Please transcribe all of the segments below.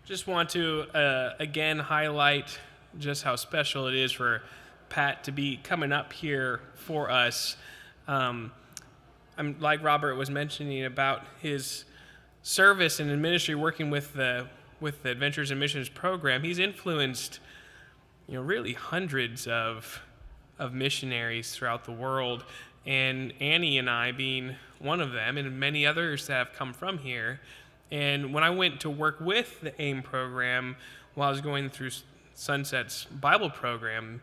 Just want to again highlight just how special it is for Pat to be coming up here for us. Um, I'm like Robert was mentioning about his service and in ministry, working with the Adventures and Missions program. He's influenced, really hundreds of missionaries throughout the world, and Annie and I being one of them, and many others that have come from here. And when I went to work with the AIM program while I was going through Sunset's Bible program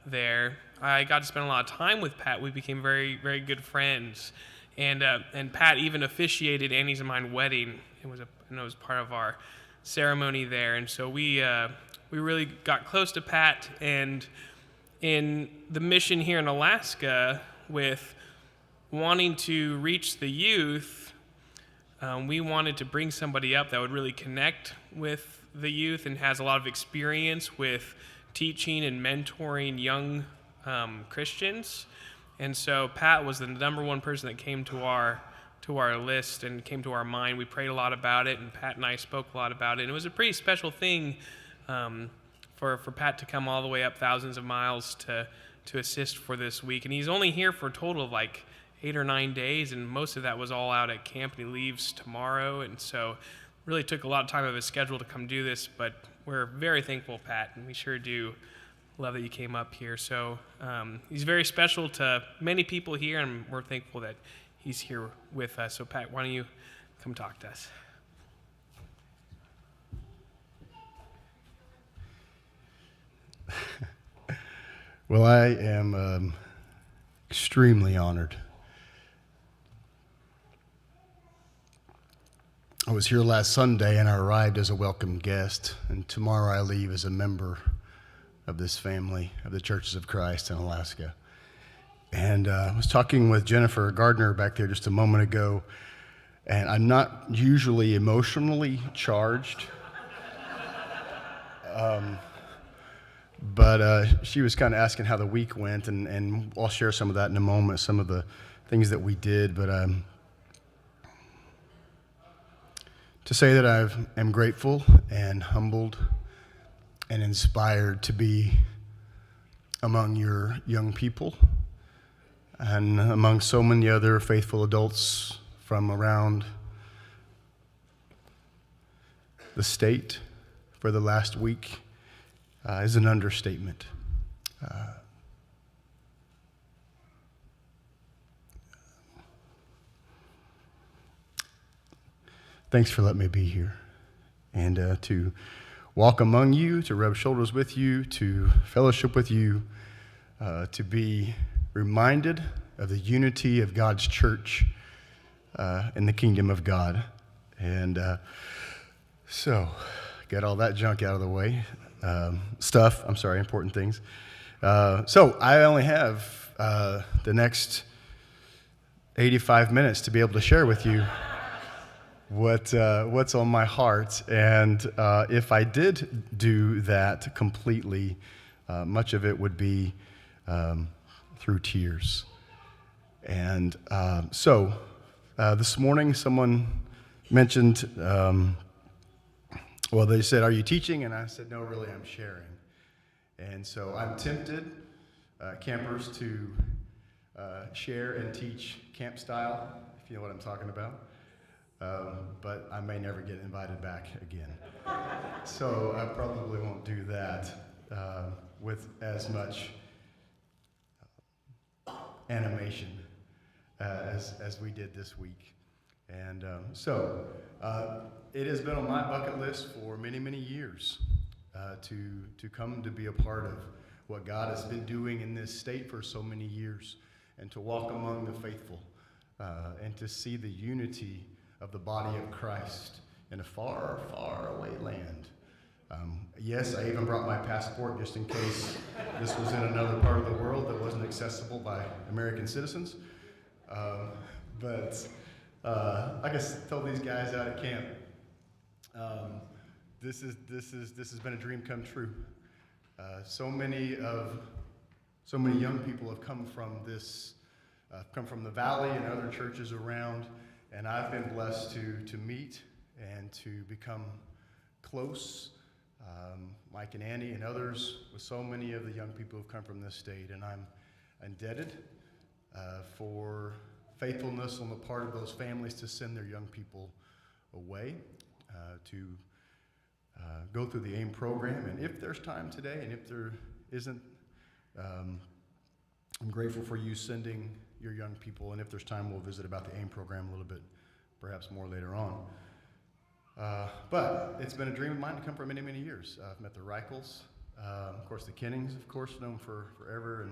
there, I got to spend a lot of time with Pat. We became very, very good friends. And Pat even officiated Annie's and mine wedding. It was part of our ceremony there. And so we really got close to Pat. And in the mission here in Alaska with wanting to reach the youth, we wanted to bring somebody up that would really connect with the youth and has a lot of experience with teaching and mentoring young Christians. And so Pat was the number one person that came to our list and came to our mind. We prayed a lot about it, and Pat and I spoke a lot about it. And it was a pretty special thing for Pat to come all the way up thousands of miles to assist for this week. And he's only here for a total of like 8 or 9 days, and most of that was all out at camp, and he leaves tomorrow. And so really took a lot of time of his schedule to come do this, but we're very thankful, Pat, and we sure do love that you came up here. So he's very special to many people here, and we're thankful that he's here with us. So Pat, why don't you come talk to us? Well, I am extremely honored. I was here last Sunday, and I arrived as a welcome guest, and tomorrow I leave as a member of this family of the Churches of Christ in Alaska. And I was talking with Jennifer Gardner back there just a moment ago, and I'm not usually emotionally charged, but she was kind of asking how the week went, and I'll share some of that in a moment, some of the things that we did, but to say that I am grateful and humbled and inspired to be among your young people and among so many other faithful adults from around the state for the last week is an understatement. Thanks for letting me be here and to walk among you, to rub shoulders with you, to fellowship with you, to be reminded of the unity of God's church in the kingdom of God. And so, get all that junk out of the way. Important things. So I only have the next 85 minutes to be able to share with you what's on my heart, and if I did do that completely, much of it would be through tears. And so this morning someone mentioned, they said, "Are you teaching?" And I said, "No, really, I'm sharing." And so I'm tempted, campers, to share and teach camp style, if you know what I'm talking about. But I may never get invited back again. So I probably won't do that with as much animation as we did this week. And so it has been on my bucket list for many, many years to come to be a part of what God has been doing in this state for so many years, and to walk among the faithful and to see the unity of the body of Christ in a far, far away land. Yes, I even brought my passport just in case this was in another part of the world that wasn't accessible by American citizens. But like I told these guys out at camp, this has been a dream come true. So many young people have come from the valley and other churches around. And I've been blessed to meet and to become close, Mike and Annie and others, with so many of the young people who've come from this state, and I'm indebted for faithfulness on the part of those families to send their young people away to go through the AIM program. And if there's time today, and if there isn't, I'm grateful for you sending your young people, and if there's time, we'll visit about the AIM program a little bit, perhaps more later on. But it's been a dream of mine to come for many, many years. I've met the Reichels, of course the Kennings, of course, known for forever,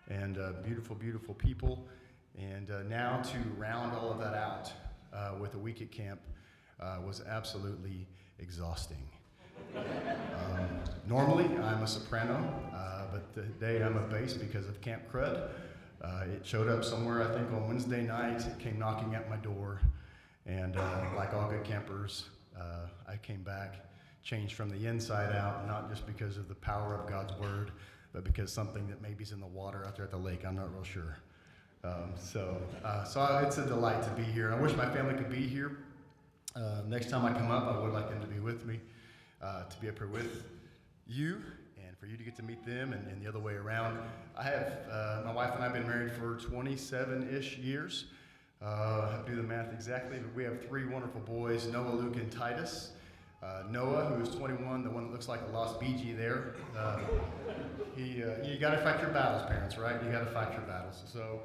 and beautiful, beautiful people. And now to round all of that out with a week at camp was absolutely exhausting. Normally, I'm a soprano, but today I'm a bass because of Camp Crud. It showed up somewhere, I think, on Wednesday night. It came knocking at my door, and like all good campers, I came back, changed from the inside out, not just because of the power of God's word, but because something that maybe is in the water out there at the lake. I'm not real sure. So it's a delight to be here. I wish my family could be here. Next time I come up, I would like them to be with me, to be up here with you, and for you to get to meet them, and the other way around. I have, my wife and I have been married for 27-ish years. I have to do the math exactly, but we have 3 wonderful boys, Noah, Luke, and Titus. Noah, who is 21, the one that looks like a lost BG there. You got to fight your battles, parents, right? You got to fight your battles. So,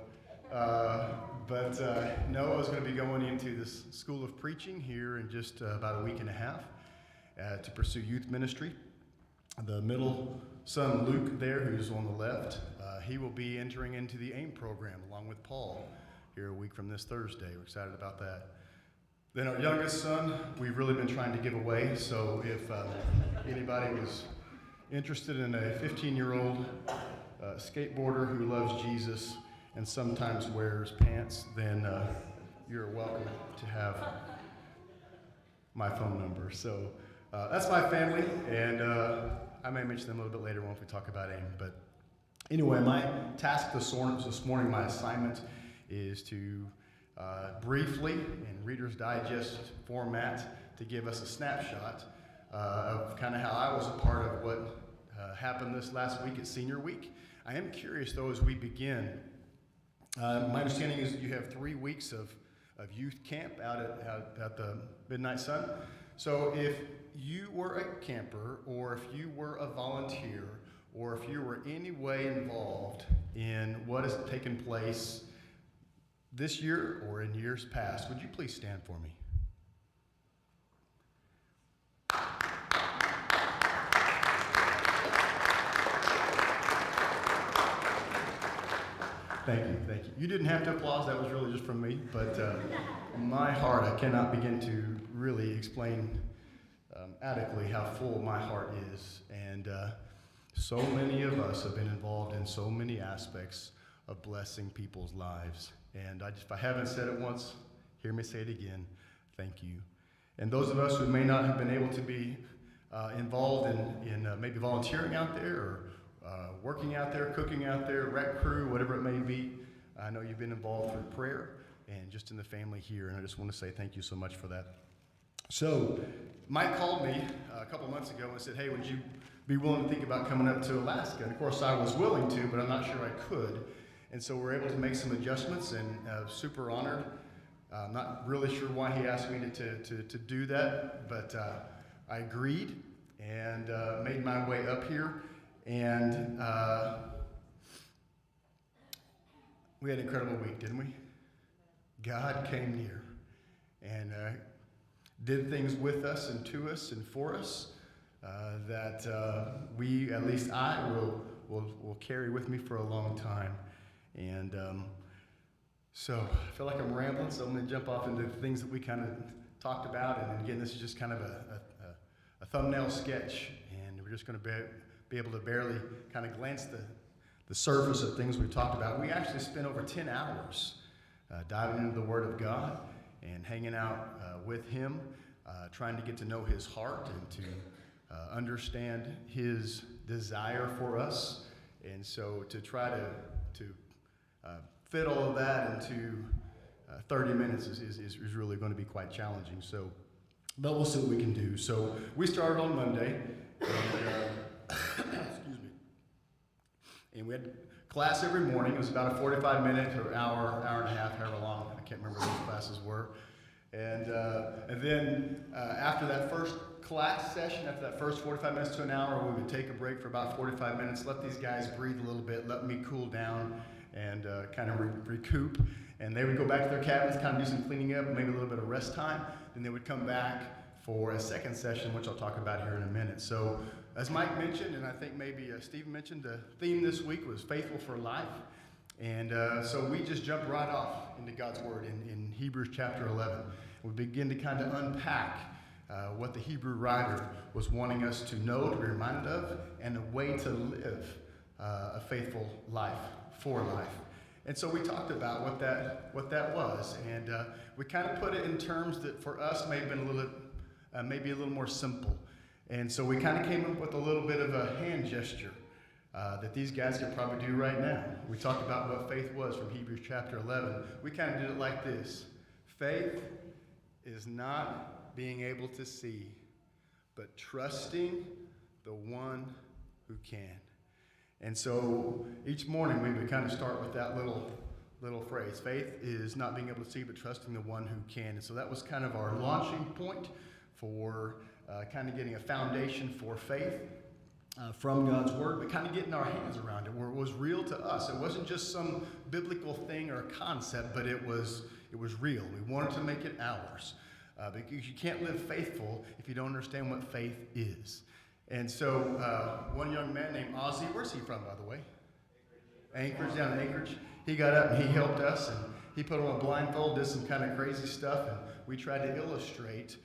Noah is going to be going into this school of preaching here in just about a week and a half to pursue youth ministry. The middle son, Luke, there, who's on the left, he will be entering into the AIM program along with Paul here a week from this Thursday. We're excited about that. Then our youngest son, we've really been trying to give away, so if anybody was interested in a 15-year-old skateboarder who loves Jesus and sometimes wears pants, then you're welcome to have my phone number. So that's my family, and I may mention them a little bit later on if we talk about AIM. But anyway, my task this morning, my assignment is to briefly, in Reader's Digest format, to give us a snapshot of kind of how I was a part of what happened this last week at Senior Week. I am curious, though, as we begin. My understanding is that you have 3 weeks of youth camp out at the Midnight Sun. So if you were a camper, or if you were a volunteer, or if you were any way involved in what has taken place this year or in years past, would you please stand for me? Thank you, thank you. You didn't have to applaud, that was really just from me, but my heart, I cannot begin to really explain adequately how full my heart is. And so many of us have been involved in so many aspects of blessing people's lives. And if I haven't said it once, hear me say it again, thank you. And those of us who may not have been able to be involved in maybe volunteering out there, or working out there, cooking out there, rec crew, whatever it may be, I know you've been involved through prayer and just in the family here, and I just want to say thank you so much for that. So, Mike called me a couple months ago and said, hey, would you be willing to think about coming up to Alaska? And of course I was willing to, but I'm not sure I could. And so we're able to make some adjustments, and super honored. I'm not really sure why he asked me to do that, but I agreed and made my way up here. And we had an incredible week, didn't we? God came near and did things with us and to us and for us that we, at least I, will carry with me for a long time. And so I feel like I'm rambling, so I'm going to jump off into the things that we kind of talked about. And again, this is just kind of a thumbnail sketch, and we're just going to be able to barely kind of glance the surface of things we've talked about. We actually spent over 10 hours diving into the Word of God and hanging out with Him, trying to get to know His heart and to understand His desire for us. And so to try to fit all of that into 30 minutes is really going to be quite challenging. So but we'll see what we can do. So we started on Monday, and excuse me, and we had class every morning. It was about a 45-minute or hour and a half, however long. I can't remember what those classes were. And then after that first class session, after that first 45 minutes to an hour, we would take a break for about 45 minutes, let these guys breathe a little bit, let me cool down, and kind of recoup. And they would go back to their cabins, kind of do some cleaning up, maybe a little bit of rest time. Then they would come back for a second session, which I'll talk about here in a minute. So as Mike mentioned, and I think maybe Steve mentioned, the theme this week was Faithful for Life. And so we just jumped right off into God's Word in Hebrews chapter 11. We begin to kind of unpack what the Hebrew writer was wanting us to know, to be reminded of, and a way to live a faithful life for life. And so we talked about what that was, and we kind of put it in terms that for us may have been maybe a little more simple. And so we kind of came up with a little bit of a hand gesture that these guys could probably do right now. We talked about what faith was from Hebrews chapter 11. We kind of did it like this. Faith is not being able to see, but trusting the one who can. And so each morning we would kind of start with that little phrase. Faith is not being able to see, but trusting the one who can. And so that was kind of our launching point for kind of getting a foundation for faith from God's Word, but kind of getting our hands around it, where it was real to us. It wasn't just some biblical thing or concept, but it was real. We wanted to make it ours. Because you can't live faithful if you don't understand what faith is. And so one young man named Ozzy, where's he from, by the way? Anchorage, down in Anchorage. He got up and he helped us, and he put on a blindfold, did some kind of crazy stuff, and we tried to illustrate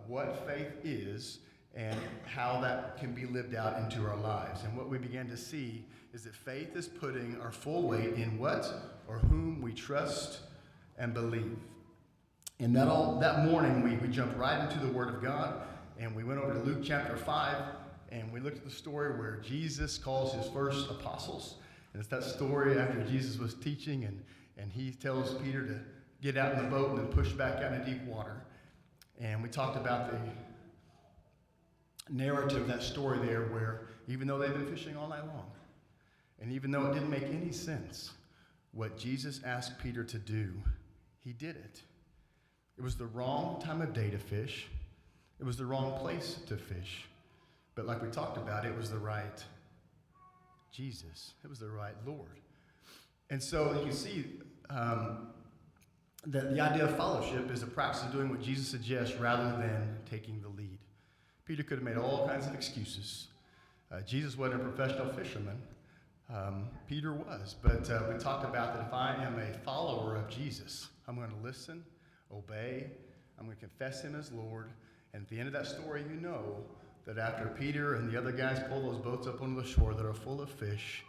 what faith is and how that can be lived out into our lives. And what we began to see is that faith is putting our full weight in what or whom we trust and believe. And that morning, we jumped right into the Word of God, and we went over to Luke chapter 5, and we looked at the story where Jesus calls his first apostles. And it's that story after Jesus was teaching, and he tells Peter to get out in the boat and then push back out into deep water. And we talked about the narrative of that story there where even though they've been fishing all night long, and even though it didn't make any sense, what Jesus asked Peter to do, he did it. It was the wrong time of day to fish. It was the wrong place to fish. But like we talked about, it was the right Jesus. It was the right Lord. And so you can see that the idea of fellowship is a practice of doing what Jesus suggests rather than taking the lead. Peter could have made all kinds of excuses. Jesus wasn't a professional fisherman. Peter was. But we talked about that if I am a follower of Jesus, I'm going to listen, obey, I'm going to confess him as Lord. And at the end of that story, you know that after Peter and the other guys pull those boats up onto the shore that are full of fish,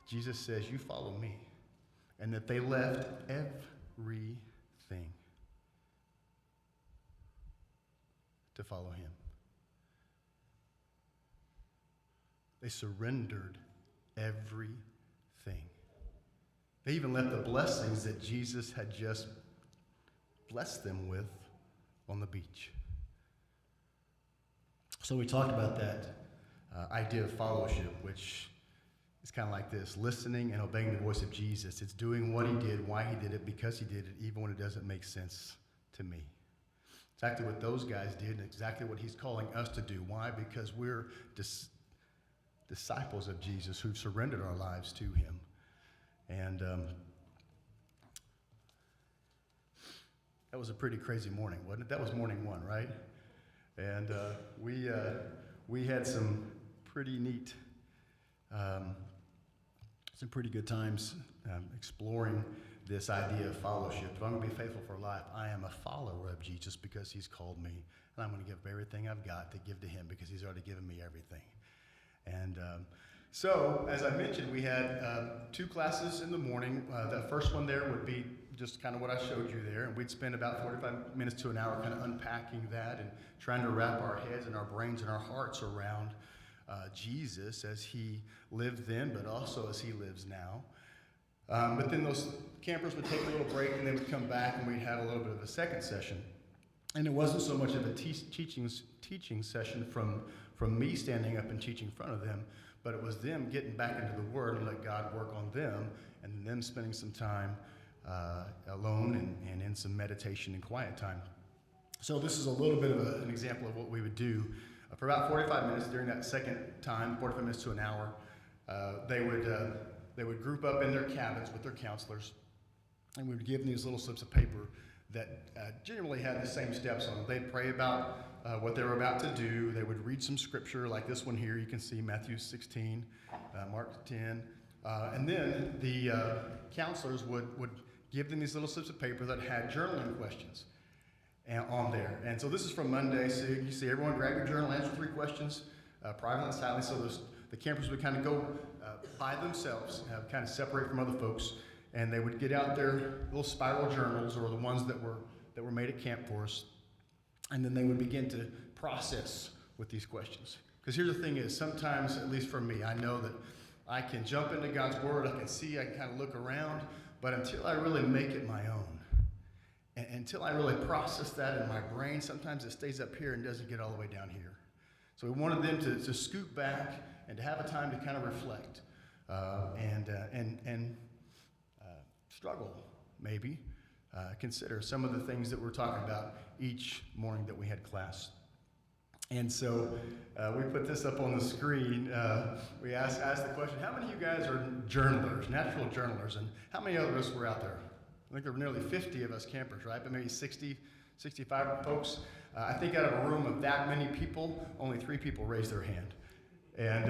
Jesus says, you follow me. And that they left everything to follow him. They surrendered everything. They even left the blessings that Jesus had just blessed them with on the beach. So we talked about that idea of fellowship, which is kind of like this: listening and obeying the voice of Jesus. It's doing what he did, why he did it, because he did it, even when it doesn't make sense to me. Exactly what those guys did, and exactly what he's calling us to do. Why? Because we're disciples of Jesus who've surrendered our lives to him. And that was a pretty crazy morning, wasn't it? That was morning one, right? And we had some pretty neat, some pretty good times exploring this idea of fellowship. If I'm going to be faithful for life, I am a follower of Jesus because he's called me, and I'm going to give everything I've got to give to him because he's already given me everything. And so, as I mentioned, we had 2 classes in the morning. That first one there would be just kind of what I showed you there, and we'd spend about 45 minutes to an hour kind of unpacking that and trying to wrap our heads and our brains and our hearts around Jesus as he lived then, but also as he lives now. But then those campers would take a little break, and they would come back, and we'd have a little bit of a second session. And it wasn't so much of a teaching session from me standing up and teaching in front of them, but it was them getting back into the Word and let God work on them, and them spending some time alone and in some meditation and quiet time. So this is a little bit of an example of what we would do. For about 45 minutes during that second time, 45 minutes to an hour, they would group up in their cabins with their counselors, and we would give them these little slips of paper that generally had the same steps on them. They'd pray about what they were about to do. They would read some scripture, like this one here. You can see Matthew 16, Mark 10. And then the counselors would give them these little slips of paper that had journaling questions on there. And so this is from Monday. So you see everyone grab your journal, answer 3 questions, privately and silently. So the campers would kind of go by themselves, kind of separate from other folks, and they would get out their little spiral journals, or the ones that were made at Camp for us, and then they would begin to process with these questions. Because here's the thing is, sometimes, at least for me, I know that I can jump into God's Word, I can kind of look around, but until I really make it my own, and until I really process that in my brain, sometimes it stays up here and doesn't get all the way down here. So we wanted them to scoot back and to have a time to kind of reflect and struggle, maybe. Consider some of the things that we're talking about each morning that we had class. And so we put this up on the screen. We asked the question, how many of you guys are journalers, natural journalers, and how many of us were out there? I think there were nearly 50 of us campers, right? But maybe 60, 65 folks. I think out of a room of that many people, only 3 people raised their hand. And,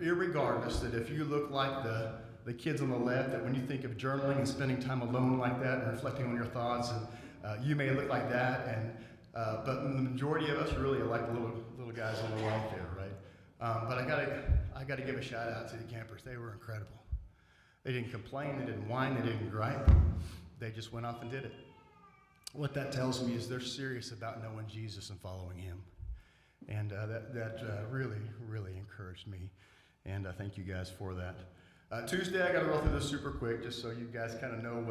irregardless, that if you look like the kids on the left, that when you think of journaling and spending time alone like that and reflecting on your thoughts, and you may look like that, but the majority of us really are like the little guys on the right there, right? But I gotta give a shout out to the campers. They were incredible. They didn't complain, they didn't whine, they didn't gripe. They just went off and did it. What that tells me is they're serious about knowing Jesus and following Him. And that really, really encouraged me. And I thank you guys for that. Tuesday, I got to roll through this super quick, just so you guys kind of know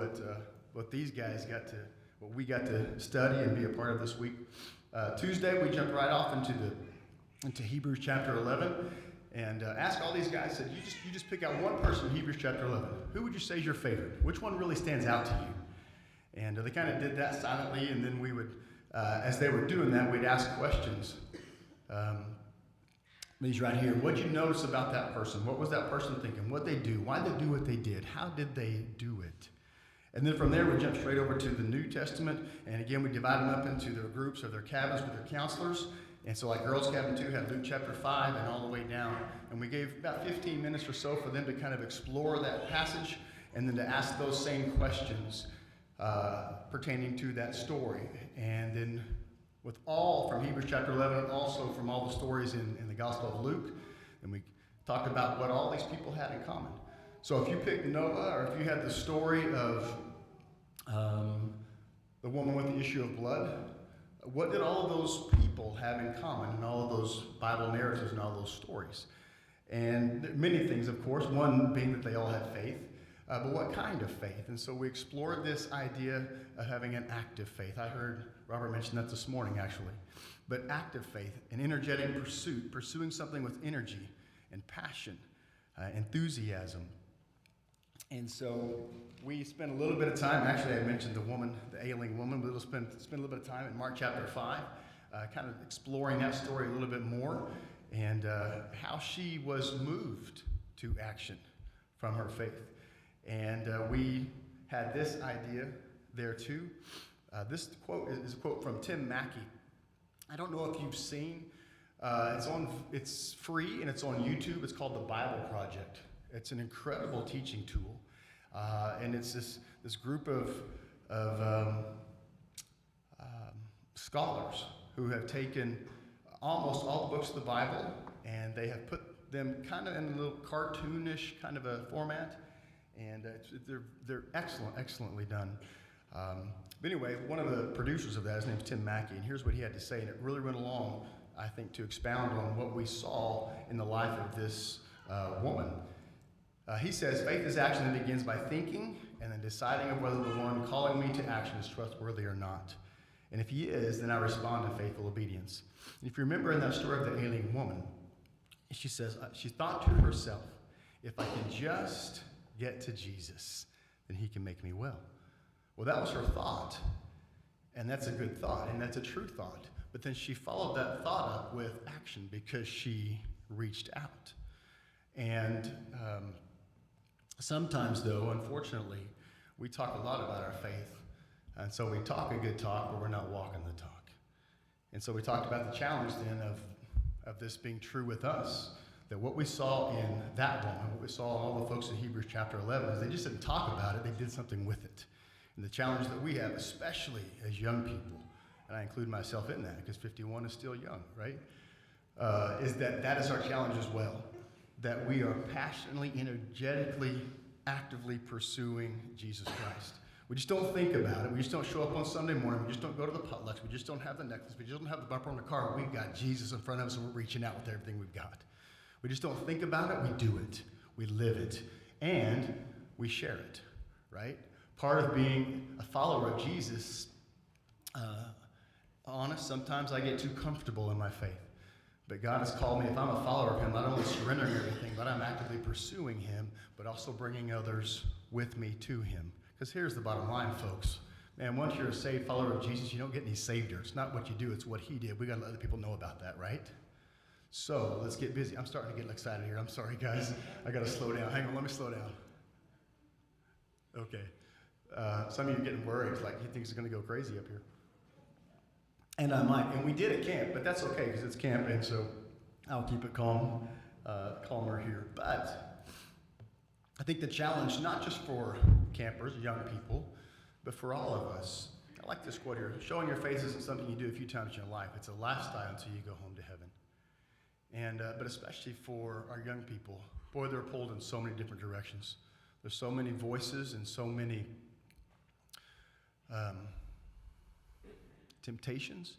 what these guys what we got to study and be a part of this week. Tuesday, we jumped right off into Hebrews chapter 11, and asked all these guys. Said, you just pick out one person in Hebrews chapter 11. Who would you say is your favorite? Which one really stands out to you? And they kind of did that silently, and then we would, as they were doing that, we'd ask questions. These right here. What did you notice about that person? What was that person thinking? What they do? Why did they do what they did? How did they do it? And then from there, we jump straight over to the New Testament. And again, we divide them up into their groups or their cabins with their counselors. And so like Girls Cabin 2 had Luke chapter 5 and all the way down. And we gave about 15 minutes or so for them to kind of explore that passage and then to ask those same questions pertaining to that story. And then with all from Hebrews chapter 11 and also from all the stories in the Gospel of Luke, and we talked about what all these people had in common. So if you picked Noah, or if you had the story of the woman with the issue of blood, what did all of those people have in common in all of those Bible narratives and all those stories? And many things, of course, one being that they all had faith, but what kind of faith? And so we explored this idea of having an active faith. I heard Robert mention that this morning, actually. But active faith, an energetic pursuit, pursuing something with energy and passion, enthusiasm. And so we spent a little bit of time, actually I mentioned the woman, the ailing woman, we'll spend a little bit of time in Mark chapter 5, kind of exploring that story a little bit more, and how she was moved to action from her faith. And we had this idea there too. This quote is a quote from Tim Mackey. I don't know if you've seen, it's free and it's on YouTube. It's called The Bible Project. It's an incredible teaching tool. And it's this group of scholars who have taken almost all the books of the Bible and they have put them kind of in a little cartoonish kind of a format. And they're excellently done. But anyway, one of the producers of that, his name's Tim Mackey, and here's what he had to say, and it really went along, I think, to expound on what we saw in the life of this woman. He says, faith is action that begins by thinking and then deciding of whether the one calling me to action is trustworthy or not. And if he is, then I respond in faithful obedience. And if you remember in that story of the alien woman, she says, she thought to herself, if I can just get to Jesus, then he can make me well. Well, that was her thought. And that's a good thought, and that's a true thought. But then she followed that thought up with action because she reached out. And sometimes, though, unfortunately, we talk a lot about our faith. And so we talk a good talk, but we're not walking the talk. And so we talked about the challenge then of this being true with us, that what we saw in that woman, what we saw in all the folks in Hebrews chapter 11, is they just didn't talk about it, they did something with it. And the challenge that we have, especially as young people, and I include myself in that because 51 is still young, right? Is that is our challenge as well, that we are passionately, energetically, actively pursuing Jesus Christ. We just don't think about it. We just don't show up on Sunday morning. We just don't go to the potlucks. We just don't have the necklace. We just don't have the bumper on the car. We've got Jesus in front of us and we're reaching out with everything we've got. We just don't think about it. We do it. We live it. And we share it, right? Part of being a follower of Jesus, honest, sometimes I get too comfortable in my faith. But God has called me, if I'm a follower of him, not only surrendering everything, but I'm actively pursuing him, but also bringing others with me to him. Because here's the bottom line, folks. Man, once you're a saved follower of Jesus, you don't get any savior. It's not what you do, it's what he did. We got to let other people know about that, right? So let's get busy. I'm starting to get excited here. I'm sorry, guys. I got to slow down. Hang on, let me slow down. Okay. Some of you are getting worried, like he thinks it's going to go crazy up here. And I might. And we did at camp, but that's okay because it's camp, and so I'll keep it calm, calmer here. But I think the challenge, not just for campers, young people, but for all of us, I like this quote here. Showing your faith isn't something you do a few times in your life. It's a lifestyle until you go home to heaven. And but especially for our young people, boy, they're pulled in so many different directions. There's so many voices and so many temptations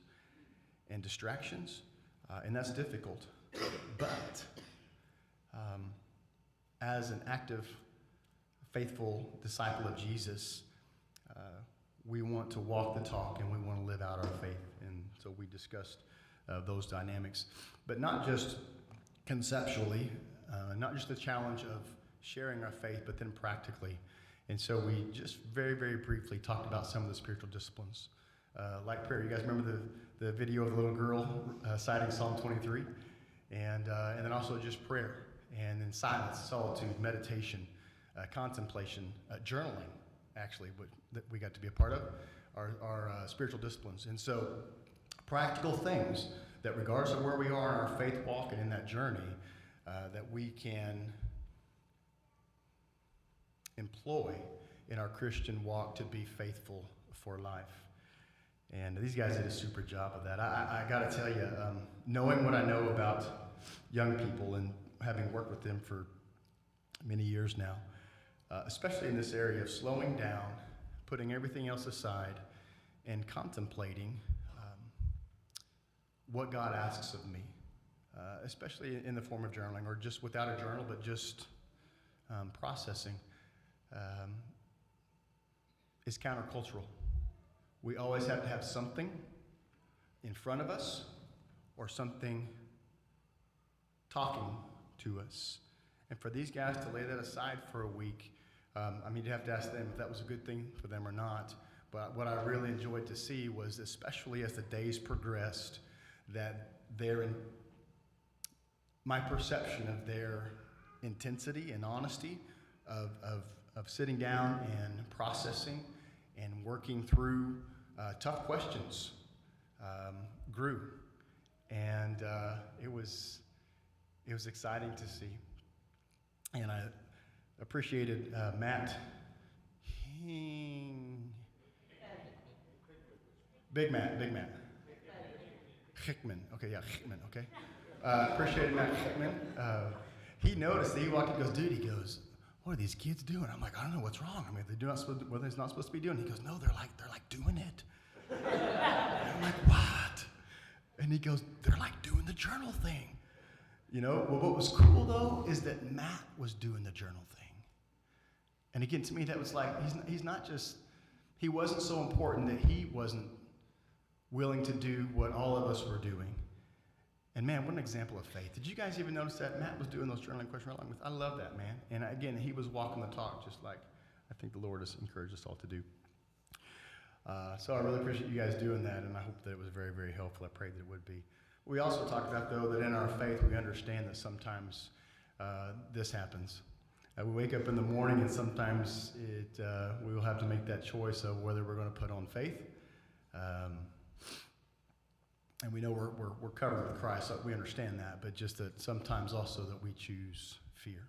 and distractions, and that's difficult. But as an active, faithful disciple of Jesus, we want to walk the talk and we want to live out our faith. And so we discussed those dynamics, but not just conceptually, not just the challenge of sharing our faith, but then practically. And so we just very, very briefly talked about some of the spiritual disciplines, like prayer. You guys remember the video of the little girl citing Psalm 23? And then also just prayer, and then silence, solitude, meditation, contemplation, journaling, actually, that we got to be a part of, our spiritual disciplines. And so practical things that regardless of where we are in our faith walk and in that journey, that we can employ in our Christian walk to be faithful for life. And these guys did a super job of that. I got to tell you, knowing what I know about young people and having worked with them for many years now, especially in this area of slowing down, putting everything else aside, and contemplating what God asks of me, especially in the form of journaling, or just without a journal, but just processing, is countercultural. We always have to have something in front of us or something talking to us. And for these guys to lay that aside for a week, you'd have to ask them if that was a good thing for them or not. But what I really enjoyed to see was, especially as the days progressed, that my perception of their intensity and honesty of sitting down and processing and working through tough questions grew. And it was exciting to see. And I appreciated Matt Big Matt. Hickman. Okay, yeah, Hickman, okay. Appreciated Matt Hickman. He noticed that he walked up and goes, dude, he goes, what are these kids doing? I'm like, I don't know what's wrong. They're not supposed to, what they're not supposed to be doing. He goes, no, they're like doing it. And I'm like, what? And he goes, they're like doing the journal thing. Well, what was cool though is that Matt was doing the journal thing. And again, to me, that was like, he wasn't so important that he wasn't willing to do what all of us were doing. And man, what an example of faith. Did you guys even notice that Matt was doing those journaling questions along with? I love that, man. And again, he was walking the talk just like I think the Lord has encouraged us all to do. So I really appreciate you guys doing that, and I hope that it was very, very helpful. I pray that it would be. We also talked about, though, that in our faith we understand that sometimes this happens. We wake up in the morning, and sometimes we will have to make that choice of whether we're going to put on faith. And we know we're covered with Christ, so we understand that, but just that sometimes also that we choose fear.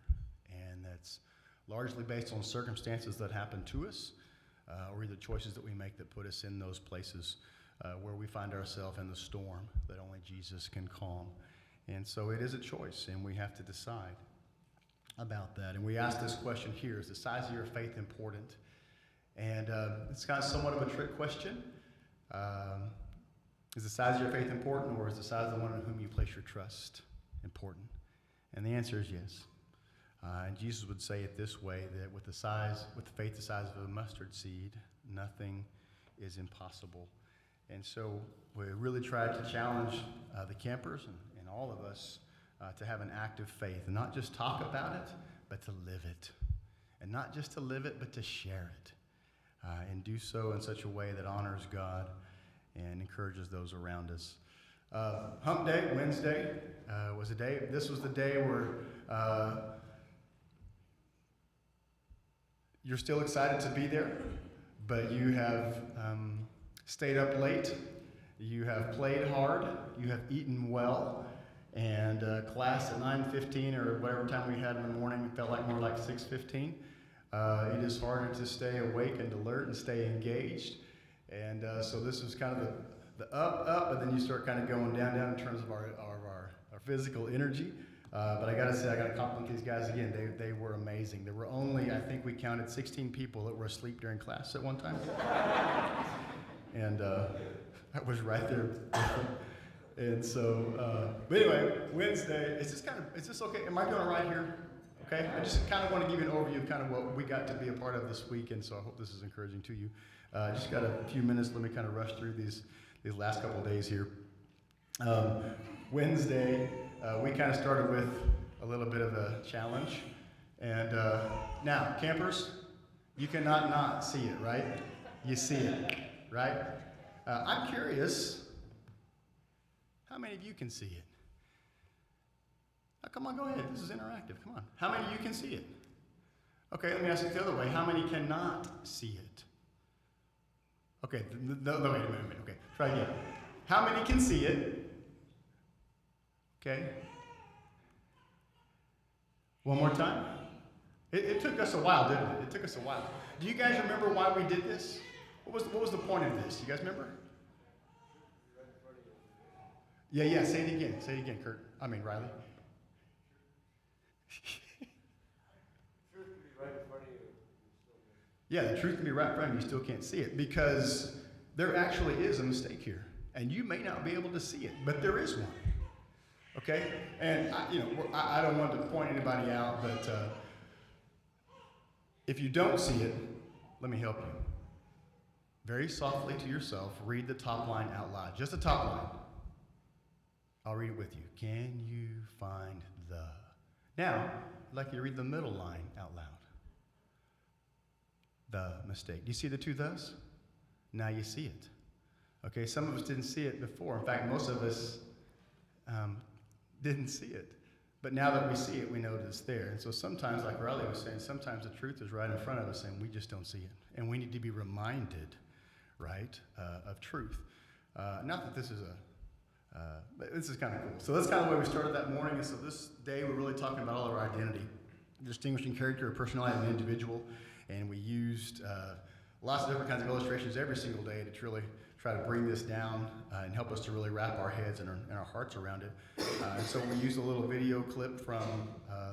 And that's largely based on circumstances that happen to us, or either choices that we make that put us in those places where we find ourselves in the storm that only Jesus can calm. And so it is a choice, and we have to decide about that. And we ask this question here: is the size of your faith important? And it's kind of somewhat of a trick question. Is the size of your faith important, or is the size of the one in whom you place your trust important? And the answer is yes. And Jesus would say it this way, that with faith the size of a mustard seed, nothing is impossible. And so we really tried to challenge the campers and all of us to have an active faith, and not just talk about it, but to live it. And not just to live it, but to share it. And do so in such a way that honors God and encourages those around us. Hump Day, Wednesday, was a day. This was the day where you're still excited to be there, but you have stayed up late, you have played hard, you have eaten well, and class at 9:15 or whatever time we had in the morning, it felt like more like 6:15. It is harder to stay awake and alert and stay engaged. And so this is kind of the up, and then you start kind of going down in terms of our physical energy. But I got to say, I got to compliment these guys again. They were amazing. There were only, I think we counted 16 people that were asleep during class at one time. And I was right there. And so, but anyway, Wednesday, is this okay? Am I doing all right here? Okay? I just kind of want to give you an overview of kind of what we got to be a part of this week, and so I hope this is encouraging to you. Just got a few minutes. Let me kind of rush through these last couple of days here. Wednesday, we kind of started with a little bit of a challenge. And now, campers, you cannot not see it, right? You see it, right? I'm curious, how many of you can see it? Oh, come on, go ahead. This is interactive. Come on. How many of you can see it? Okay, let me ask it the other way. How many cannot see it? Okay, wait a minute. Okay, try again. How many can see it? Okay. One more time. It took us a while, didn't it? It took us a while. Do you guys remember why we did this? What was the point of this? You guys remember? Yeah. Say it again. Say it again, Kurt. Riley. Yeah, the truth can be right in front of you, you still can't see it, because there actually is a mistake here, and you may not be able to see it, but there is one. Okay, and I don't want to point anybody out, but if you don't see it, let me help you. Very softly to yourself, read the top line out loud, just the top line. I'll read it with you. Can you find the? Now, I'd like you to read the middle line out loud. The mistake. Do you see the two thus? Now you see it. Okay, some of us didn't see it before. In fact, most of us didn't see it. But now that we see it, we know that it's there. And so sometimes, like Riley was saying, sometimes the truth is right in front of us and we just don't see it. And we need to be reminded, right, of truth. Not that this is but this is kind of cool. So that's kind of the way we started that morning. And so this day, we're really talking about all of our identity, distinguishing character or personality of an individual. And we used lots of different kinds of illustrations every single day to truly try to bring this down and help us to really wrap our heads and our hearts around it. And so we used a little video clip from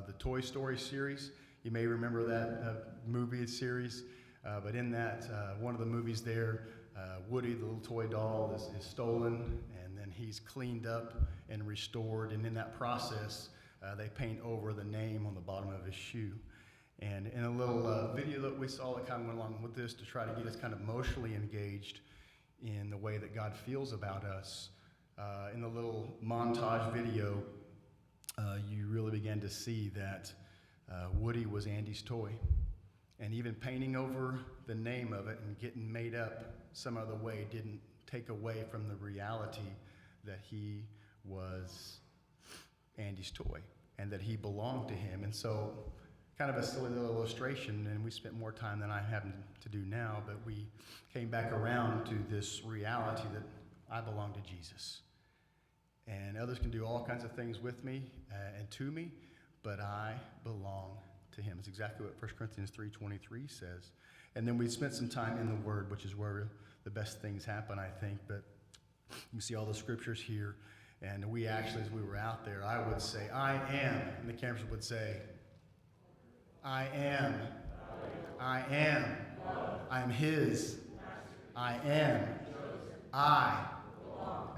the Toy Story series. You may remember that movie series. But in that, one of the movies there, Woody, the little toy doll, is stolen, and then he's cleaned up and restored. And in that process, they paint over the name on the bottom of his shoe. And in a little video that we saw that kind of went along with this to try to get us kind of emotionally engaged in the way that God feels about us. In the little montage video, you really began to see that Woody was Andy's toy. And even painting over the name of it and getting made up some other way didn't take away from the reality that he was Andy's toy and that he belonged to him. And so, kind of a silly little illustration, and we spent more time than I happen to do now, but we came back around to this reality that I belong to Jesus. And others can do all kinds of things with me and to me, but I belong to him. It's exactly what 1 Corinthians 3:23 says. And then we spent some time in the Word, which is where the best things happen, I think. But you see all the scriptures here. And we actually, as we were out there, I would say, I am. And the campers would say, I am. I am. I am his. I am. I.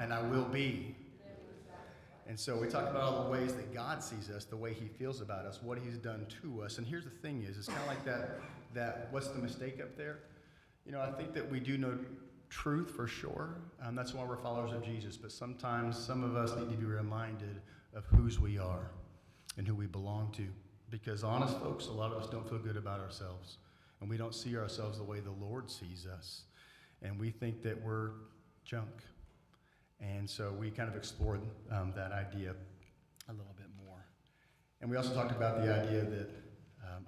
And I will be. And so we talk about all the ways that God sees us, the way he feels about us, what he's done to us. And here's the thing is, it's kind of like that what's the mistake up there? You know, I think that we do know truth for sure. That's why we're followers of Jesus. But sometimes some of us need to be reminded of whose we are and who we belong to. Because honest folks, a lot of us don't feel good about ourselves. And we don't see ourselves the way the Lord sees us. And we think that we're junk. And so we kind of explored that idea a little bit more. And we also talked about the idea that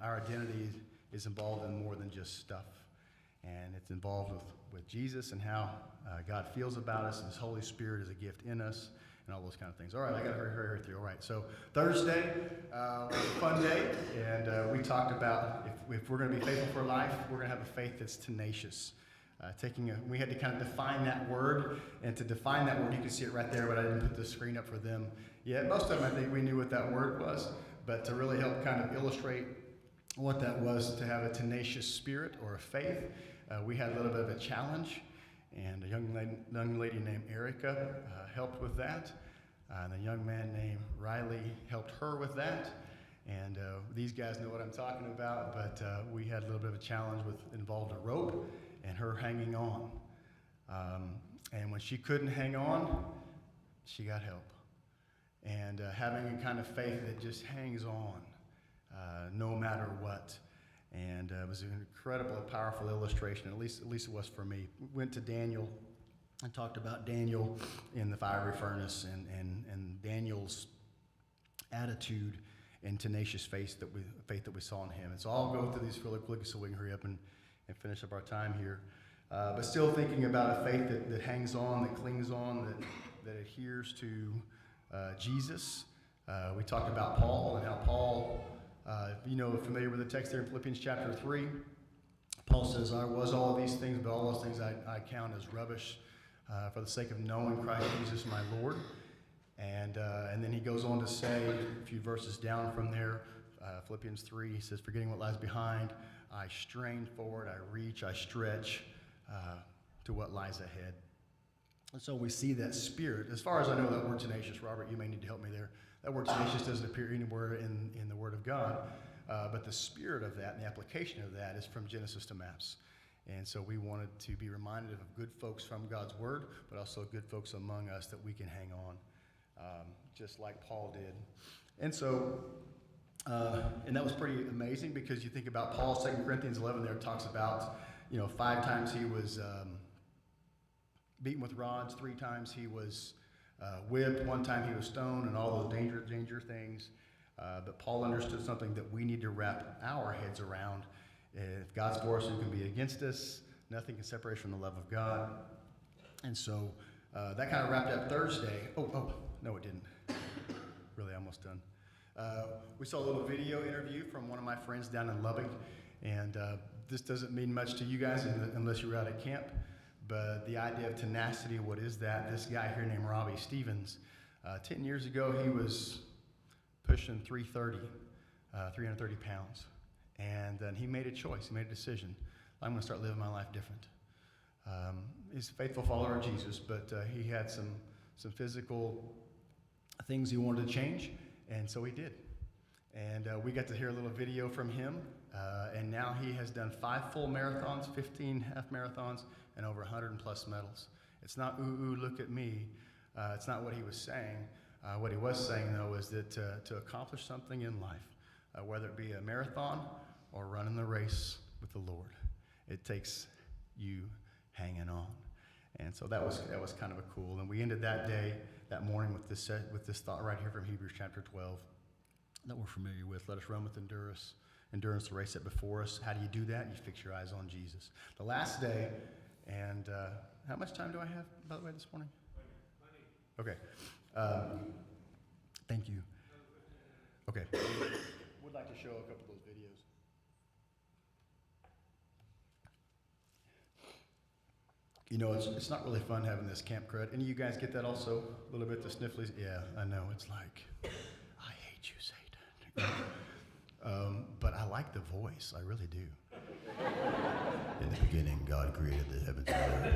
our identity is involved in more than just stuff. And it's involved with Jesus and how God feels about us, and his Holy Spirit is a gift in us, and all those kind of things. All right, I got to hurry through. All right, so Thursday was a fun day, and we talked about if we're going to be faithful for life, we're going to have a faith that's tenacious. We had to kind of define that word, and to define that word, you can see it right there, but I didn't put the screen up for them yet. Most of them, I think we knew what that word was, but to really help kind of illustrate what that was, to have a tenacious spirit or a faith, we had a little bit of a challenge, and a young lady named Erica helped with that, and a young man named Riley helped her with that. And these guys know what I'm talking about, but we had a little bit of a challenge involved a rope and her hanging on. And when she couldn't hang on, she got help. And having a kind of faith that just hangs on no matter what. And it was an incredible, powerful illustration, at least it was for me. We went to Daniel and talked about Daniel in the fiery furnace and Daniel's attitude and tenacious faith that we saw in him. And so I'll go through these really quickly so we can hurry up and finish up our time here. But still thinking about a faith that hangs on, that clings on, that adheres to Jesus. We talked about Paul and how Paul, familiar with the text there in Philippians chapter 3. Paul says, I was all of these things, but all those things I count as rubbish for the sake of knowing Christ Jesus my Lord. And then he goes on to say, a few verses down from there, Philippians 3, he says, forgetting what lies behind, I strain forward, I reach, I stretch to what lies ahead. And so we see that spirit. As far as I know, that word tenacious, Robert, you may need to help me there. That word tenacious doesn't appear anywhere in the Word of God. But the spirit of that and the application of that is from Genesis to Maps. And so we wanted to be reminded of good folks from God's Word, but also good folks among us that we can hang on, just like Paul did. And so, and that was pretty amazing because you think about Paul, 2 Corinthians 11 there talks about, 5 times he was beaten with rods, 3 times he was whipped, 1 time he was stoned, and all those danger things. But Paul understood something that we need to wrap our heads around. If God's for us, who can be against us? Nothing can separate us from the love of God. And so that kind of wrapped up Thursday. Oh, no, it didn't. Really, almost done. We saw a little video interview from one of my friends down in Lubbock. And this doesn't mean much to you guys unless you're out at camp. But the idea of tenacity, what is that? This guy here named Robbie Stevens, 10 years ago, he was pushing 330 pounds. And then he made a choice. He made a decision. I'm going to start living my life different. He's a faithful follower of Jesus, but he had some physical things he wanted to change, and so he did. And we got to hear a little video from him And now he has done 5 full marathons, 15 half marathons, and over 100 plus medals. It's not, ooh, look at me. It's not what he was saying. What he was saying, though, is that to accomplish something in life, whether it be a marathon or running the race with the Lord, it takes you hanging on. And so that was kind of a cool. And we ended that day, that morning, with this thought right here from Hebrews chapter 12 that we're familiar with. Let us run with endurance, the race set before us. How do you do that? You fix your eyes on Jesus. The last day, and how much time do I have, by the way, this morning? Okay. Thank you. Okay. Would like to show a couple of those videos. You know, it's not really fun having this camp crud. Any of you guys get that also? A little bit, the snifflies? Yeah, I know. It's like, I hate you, Satan. But I like the voice. I really do. In the beginning, God created the heavens and the earth.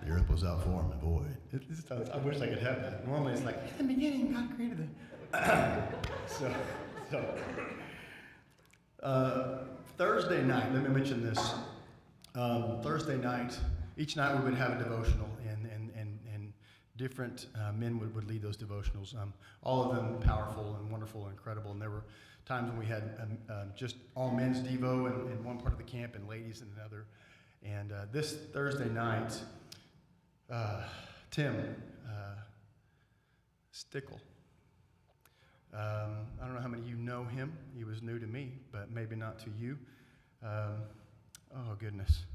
The earth was out form and void. I wish I could have that. Normally it's like, in the beginning, God created Thursday night, let me mention this. Thursday night, each night we would have a devotional, and different men would lead those devotionals. All of them powerful and wonderful and incredible. And there were times when we had just all men's devo in one part of the camp and ladies in another. And this Thursday night, Tim Stickle. I don't know how many of you know him. He was new to me, but maybe not to you. Oh, goodness.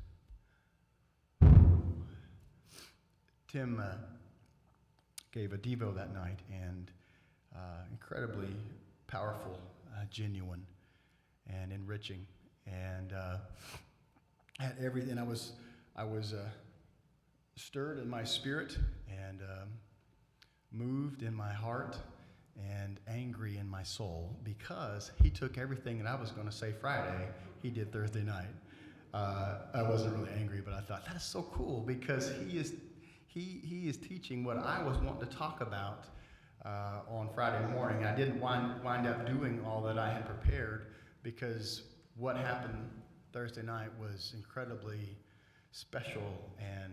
Tim gave a devo that night, and incredibly powerful, genuine, and enriching, and had everything. I was stirred in my spirit, and moved in my heart, and angry in my soul, because he took everything that I was going to say Friday, he did Thursday night. I wasn't really angry, but I thought, that is so cool, because he is teaching what I was wanting to talk about on Friday morning. I didn't wind up doing all that I had prepared, because what happened Thursday night was incredibly special and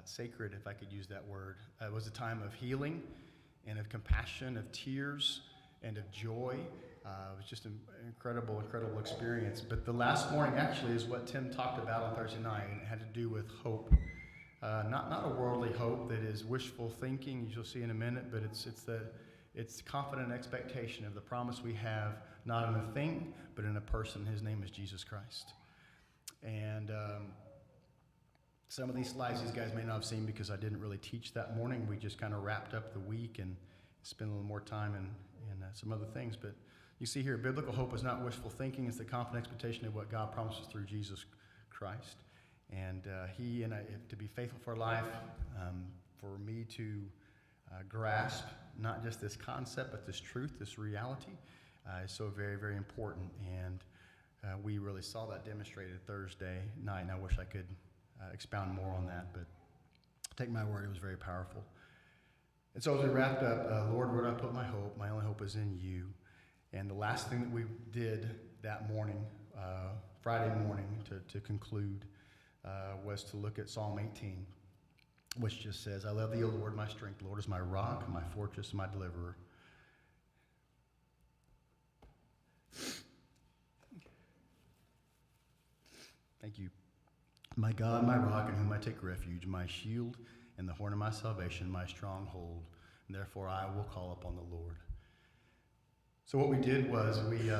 sacred, if I could use that word. It was a time of healing and of compassion, of tears, and of joy. It was just an incredible experience. But the last morning actually is what Tim talked about on Thursday night, and it had to do with hope. Not a worldly hope that is wishful thinking, as you'll see in a minute, but it's confident expectation of the promise we have, not in a thing, but in a person. His name is Jesus Christ. And some of these slides these guys may not have seen, because I didn't really teach that morning. We just kind of wrapped up the week and spent a little more time in some other things. But you see here, biblical hope is not wishful thinking. It's the confident expectation of what God promises through Jesus Christ. And he and I, to be faithful for life, for me to grasp not just this concept, but this truth, this reality, is so very, very important. And we really saw that demonstrated Thursday night, and I wish I could expound more on that, but take my word, it was very powerful. And so as we wrapped up, Lord, where do I put my hope? My only hope is in you. And the last thing that we did that morning, Friday morning, to conclude, was to look at Psalm 18, which just says, I love thee, O Lord, my strength. The Lord is my rock, my fortress, and my deliverer. Thank you. My God, my rock, in whom I take refuge, my shield and the horn of my salvation, my stronghold, and therefore I will call upon the Lord. So what we did was we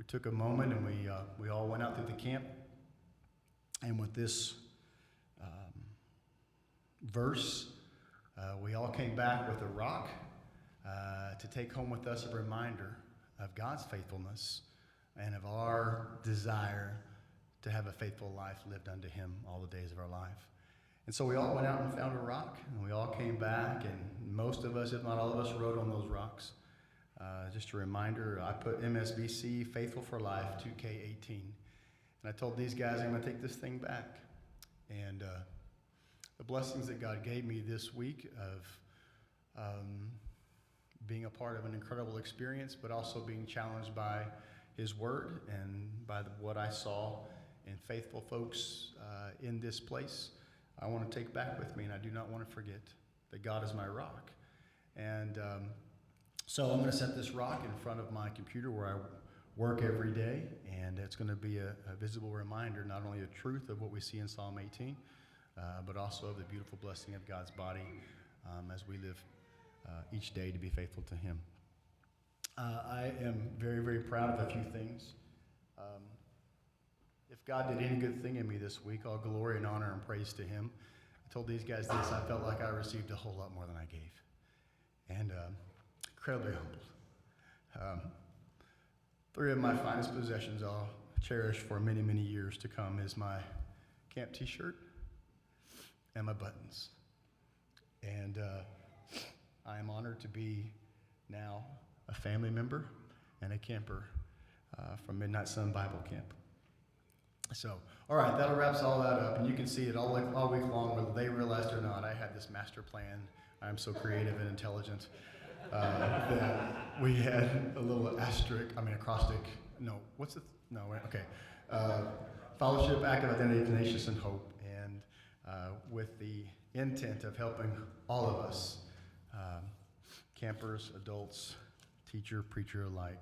took a moment, and we all went out through the camp, and with this verse, we all came back with a rock to take home with us a reminder of God's faithfulness and of our desire to have a faithful life lived unto him all the days of our life. And so we all went out and found a rock, and we all came back, and most of us, if not all of us, wrote on those rocks. Just a reminder, I put MSBC, Faithful for Life, 2K18. And I told these guys I'm going to take this thing back. And the blessings that God gave me this week of being a part of an incredible experience, but also being challenged by His Word and by what I saw in faithful folks in this place, I want to take back with me, and I do not want to forget that God is my rock. And so I'm going to set this rock in front of my computer where I work every day, and it's going to be a visible reminder, not only of truth of what we see in Psalm 18, but also of the beautiful blessing of God's body as we live each day to be faithful to Him. I am very, very proud of a few things. If God did any good thing in me this week, all glory and honor and praise to Him. I told these guys this, I felt like I received a whole lot more than I gave. And incredibly humbled. Three of my finest possessions I'll cherish for many, many years to come is my camp t-shirt and my buttons. And I am honored to be now a family member and a camper from Midnight Sun Bible Camp. So, all right, that wraps all that up, and you can see it all week long, whether they realized it or not. I had this master plan. I'm so creative and intelligent that we had a little acrostic. No, Fellowship, Active Identity, Tenacious, and Hope, and with the intent of helping all of us, campers, adults, teacher, preacher alike,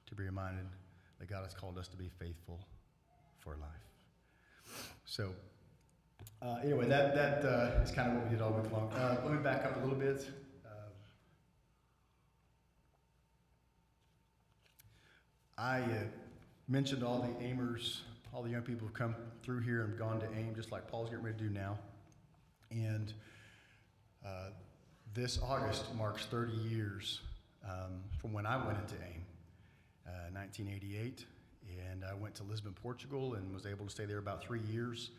to be reminded that God has called us to be faithful for life. So, anyway, that is kind of what we did all week long. Let me back up a little bit. I mentioned all the Aimers, all the young people who've come through here and gone to AIM, just like Paul's getting ready to do now. And this August marks 30 years from when I went into AIM, 1988. And I went to Lisbon, Portugal, and was able to stay there about 3 years.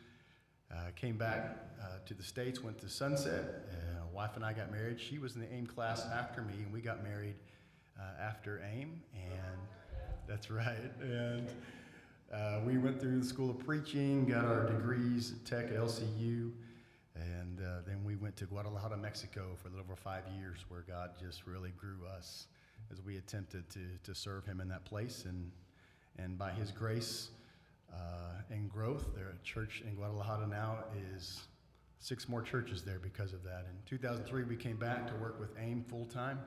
Came back to the States, went to Sunset. Wife and I got married. She was in the AIM class after me, and we got married after AIM. And that's right. And we went through the School of Preaching, got our degrees at Tech, LCU, and then we went to Guadalajara, Mexico for a little over 5 years, where God just really grew us as we attempted to serve Him in that place. And by His grace and growth, their church in Guadalajara now is 6 more churches there because of that. In 2003, we came back to work with AIM full-time,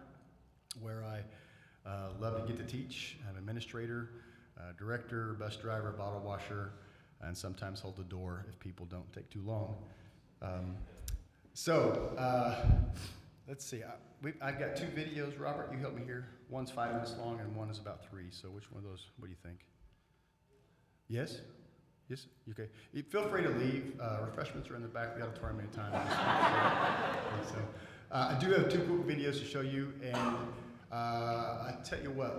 where I love to get to teach. I'm an administrator, director, bus driver, bottle washer, and sometimes hold the door if people don't take too long. Let's see. I've got 2 videos. Robert, you help me here. One's 5 minutes long and one is about 3. So which one of those, what do you think? Yes? Yes? Okay. Feel free to leave. Refreshments are in the back of the auditorium anytime. So, I do have 2 quick videos to show you. And I tell you what,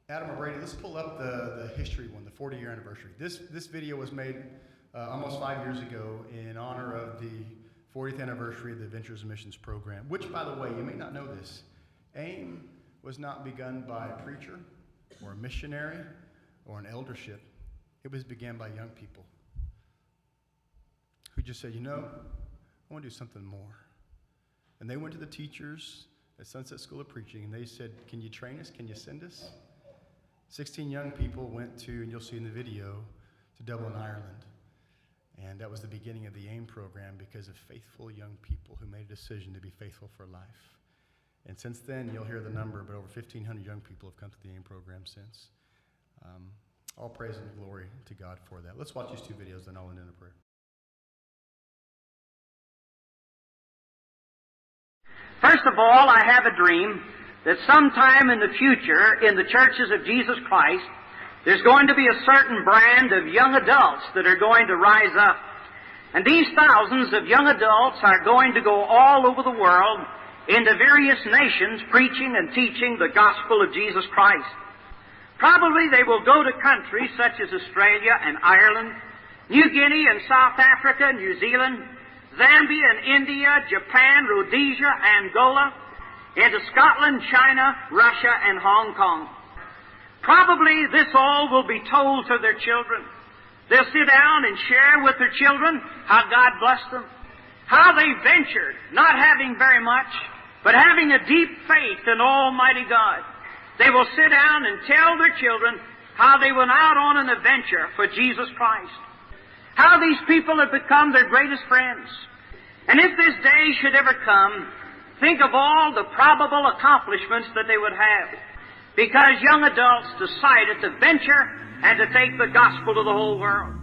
Adam or Brady, let's pull up the history one, the 40-year anniversary. This video was made almost 5 years ago in honor of the 40th anniversary of the Adventures and Missions program, which, by the way, you may not know this, AIM was not begun by a preacher or a missionary or an eldership. It was begun by young people who just said, I want to do something more. And they went to the teachers at Sunset School of Preaching, and they said, can you train us? Can you send us? 16 young people went to, and you'll see in the video, to Dublin, Ireland. And that was the beginning of the AIM program because of faithful young people who made a decision to be faithful for life. And since then, you'll hear the number, but over 1,500 young people have come to the AIM program since. All praise and glory to God for that. Let's watch these 2 videos, then I'll end in a prayer. First of all, I have a dream that sometime in the future, in the churches of Jesus Christ, there's going to be a certain brand of young adults that are going to rise up. And these thousands of young adults are going to go all over the world into various nations preaching and teaching the gospel of Jesus Christ. Probably they will go to countries such as Australia and Ireland, New Guinea and South Africa, New Zealand, Zambia and India, Japan, Rhodesia, Angola, into Scotland, China, Russia, and Hong Kong. Probably this all will be told to their children. They'll sit down and share with their children how God blessed them, how they ventured, not having very much, but having a deep faith in Almighty God. They will sit down and tell their children how they went out on an adventure for Jesus Christ, how these people have become their greatest friends. And if this day should ever come, think of all the probable accomplishments that they would have, because young adults decided to venture and to take the gospel to the whole world.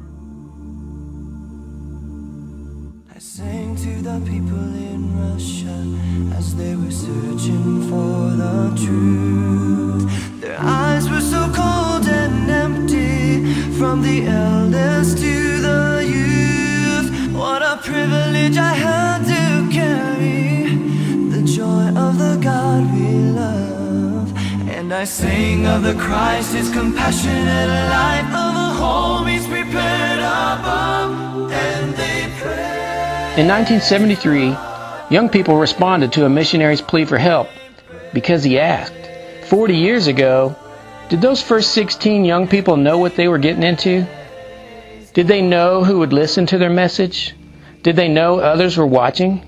I sang to the people in Russia as they were searching for the truth. Their eyes were so cold and empty, from the elders to the youth. What a privilege I had to carry the joy of the God we love. And I sang of the Christ, His compassionate life, of a home He's prepared above, and they prayed. In 1973, young people responded to a missionary's plea for help because he asked. 40 years ago, did those first 16 young people know what they were getting into? Did they know who would listen to their message? Did they know others were watching?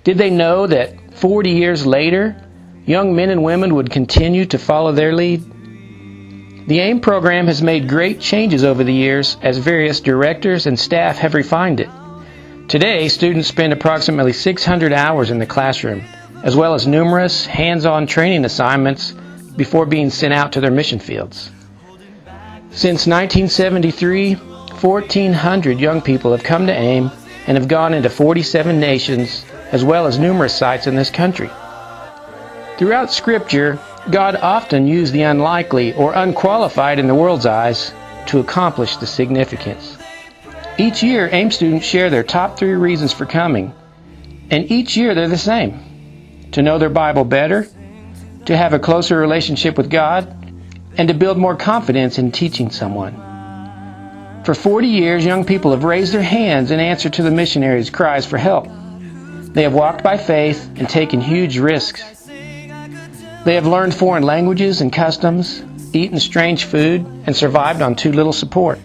Did they know that 40 years later, young men and women would continue to follow their lead? The AIM program has made great changes over the years as various directors and staff have refined it. Today, students spend approximately 600 hours in the classroom, as well as numerous hands-on training assignments before being sent out to their mission fields. Since 1973, 1,400 young people have come to AIM and have gone into 47 nations, as well as numerous sites in this country. Throughout Scripture, God often used the unlikely or unqualified in the world's eyes to accomplish the significance. Each year, AIM students share their top 3 reasons for coming, and each year they're the same: to know their Bible better, to have a closer relationship with God, and to build more confidence in teaching someone. For 40 years, young people have raised their hands in answer to the missionaries' cries for help. They have walked by faith and taken huge risks. They have learned foreign languages and customs, eaten strange food, and survived on too little support.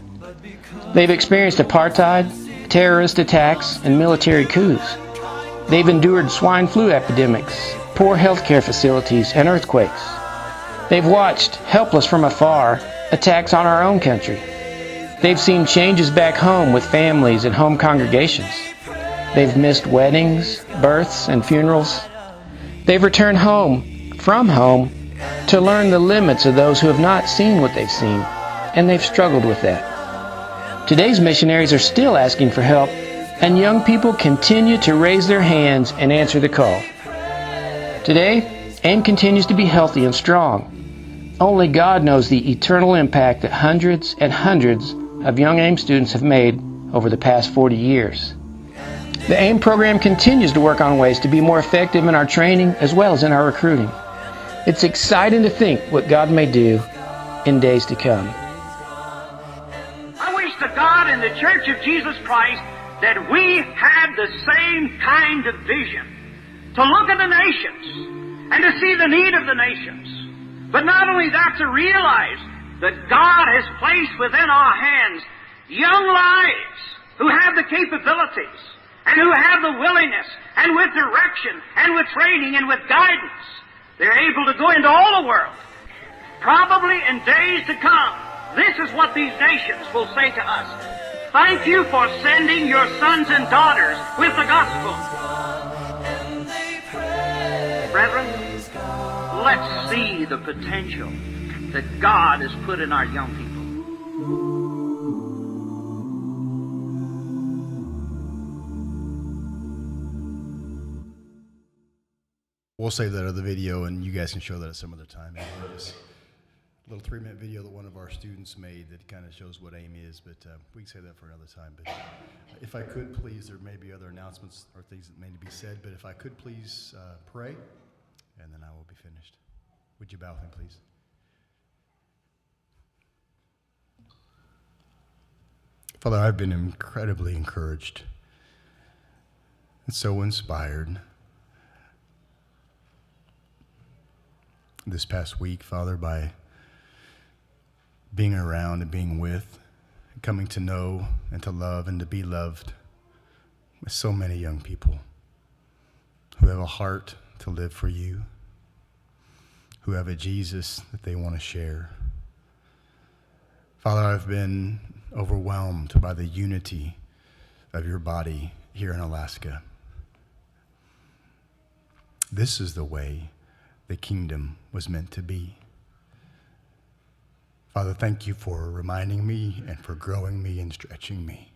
They've experienced apartheid, terrorist attacks, and military coups. They've endured swine flu epidemics, poor healthcare facilities, and earthquakes. They've watched, helpless from afar, attacks on our own country. They've seen changes back home with families and home congregations. They've missed weddings, births, and funerals. They've returned from home, to learn the limits of those who have not seen what they've seen, and they've struggled with that. Today's missionaries are still asking for help, and young people continue to raise their hands and answer the call. Today, AIM continues to be healthy and strong. Only God knows the eternal impact that hundreds and hundreds of young AIM students have made over the past 40 years. The AIM program continues to work on ways to be more effective in our training as well as in our recruiting. It's exciting to think what God may do in days to come. I wish to God in the Church of Jesus Christ that we had the same kind of vision to look at the nations and to see the need of the nations. But not only that, to realize that God has placed within our hands young lives who have the capabilities and who have the willingness, and with direction and with training and with guidance, they're able to go into all the world. Probably in days to come, this is what these nations will say to us: thank you for sending your sons and daughters with the gospel. Brethren, let's see the potential that God has put in our young people. We'll save that other video, and you guys can show that at some other time. Just a little 3-minute video that one of our students made that kind of shows what AIM is, but we can save that for another time. But if I could, please, there may be other announcements or things that may need to be said, but if I could please pray, and then I will be finished. Would you bow with me, please? Father, I've been incredibly encouraged and so inspired this past week, Father, by being around and being with, and coming to know and to love and to be loved by so many young people who have a heart to live for you, who have a Jesus that they want to share. Father, I've been overwhelmed by the unity of your body here in Alaska. This is the way the kingdom was meant to be. Father, thank you for reminding me and for growing me and stretching me.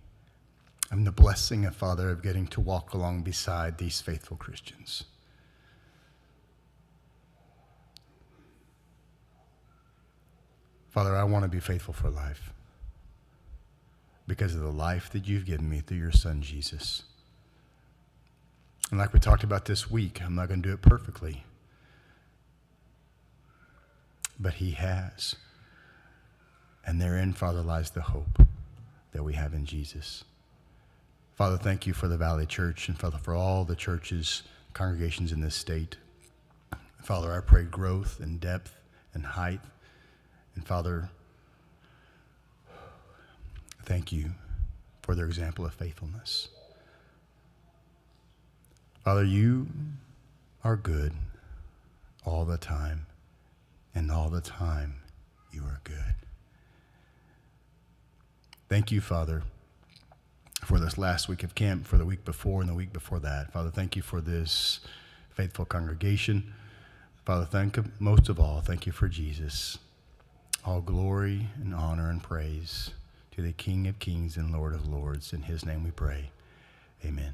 I'm the blessing of, Father, of getting to walk along beside these faithful Christians. Father, I want to be faithful for life because of the life that you've given me through your Son, Jesus. And like we talked about this week, I'm not going to do it perfectly, but he has. And therein, Father, lies the hope that we have in Jesus. Father, thank you for the Valley Church and, Father, for all the churches, congregations in this state. Father, I pray growth and depth and height. And Father, thank you for their example of faithfulness. Father, you are good all the time, and all the time you are good. Thank you, Father, for this last week of camp, for the week before and the week before that. Father, thank you for this faithful congregation. Father, most of all, thank you for Jesus. All glory and honor and praise to the King of Kings and Lord of Lords. In his name we pray. Amen.